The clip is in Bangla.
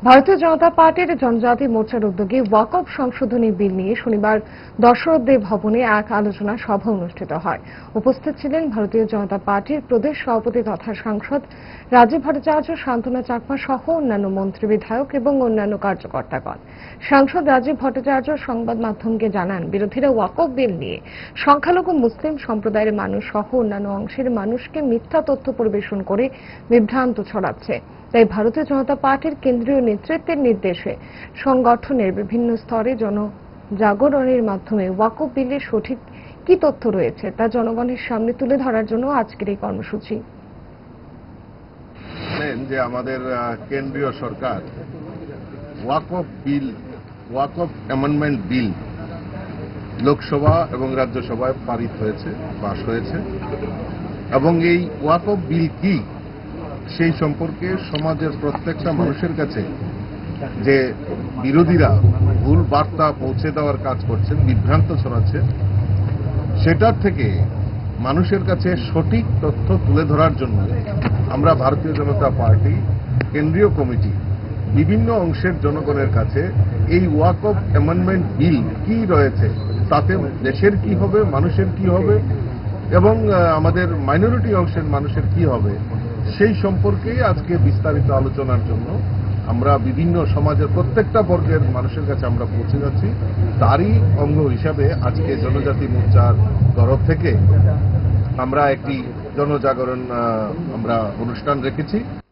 ভারতীয় জনতা পার্টির জনজাতি মোর্চার উদ্যোগে ওয়াকফ সংশোধনী বিল নিয়ে শনিবার দশরথদেব ভবনে এক আলোচনা সভা অনুষ্ঠিত হয়। উপস্থিত ছিলেন ভারতীয় জনতা পার্টির প্রদেশ সভাপতি তথা সাংসদ রাজীব ভট্টাচার্য, শান্তনা চাকমা সহ অন্যান্য মন্ত্রী, বিধায়ক এবং অন্যান্য কার্যকর্তাগণ। সাংসদ রাজীব ভট্টাচার্য সংবাদ মাধ্যমকে জানান, বিরোধীরা ওয়াকফ বিল নিয়ে সংখ্যালঘু মুসলিম সম্প্রদায়ের মানুষ সহ অন্যান্য অংশের মানুষকে মিথ্যা তথ্য পরিবেশন করে বিভ্রান্ত ছড়াচ্ছে। তাই ভারতীয় জনতা পার্টির কেন্দ্রীয় নেতৃত্বের নির্দেশে সংগঠনের বিভিন্ন স্তরে জনজাগরণের মাধ্যমে ওয়াকফ বিলের সঠিক কি তথ্য রয়েছে তা জনগণের সামনে তুলে ধরার জন্য আজকের এই কর্মসূচি। যে আমাদের কেন্দ্রীয় সরকার ওয়াকফ অ্যামেন্ডমেন্ট বিল লোকসভা এবং রাজ্যসভায় পারিত হয়েছে, পাশ হয়েছে, এবং এই ওয়াকফ বিল কি সেই সম্পর্কে সমাজের প্রত্যেকটা মানুষের কাছে যে বিরোধীরা ভুল বার্তা পৌঁছে দেওয়ার কাজ করছেন, বিভ্রান্ত ছড়াচ্ছে, সেটার থেকে মানুষের কাছে সঠিক তথ্য তুলে ধরার জন্য আমরা ভারতীয় জনতা পার্টি কেন্দ্রীয় কমিটি বিভিন্ন অংশের জনগণের কাছে এই ওয়াকফ অ্যামেন্ডমেন্ট বিল কি রয়েছে, তাতে দেশের কি হবে, মানুষের কি হবে এবং আমাদের মাইনরিটি অংশের মানুষের কি হবে সেই সম্পর্কে আজকে বিস্তারিত আলোচনার জন্য আমরা বিভিন্ন সমাজের প্রত্যেকটা বর্গের মানুষের কাছে আমরা পৌঁছে যাচ্ছি। তারই অঙ্গ হিসাবে আজকে জনজাতি মোর্চার তরফ থেকে আমরা একটি জনজাগরণ অনুষ্ঠান রেখেছি।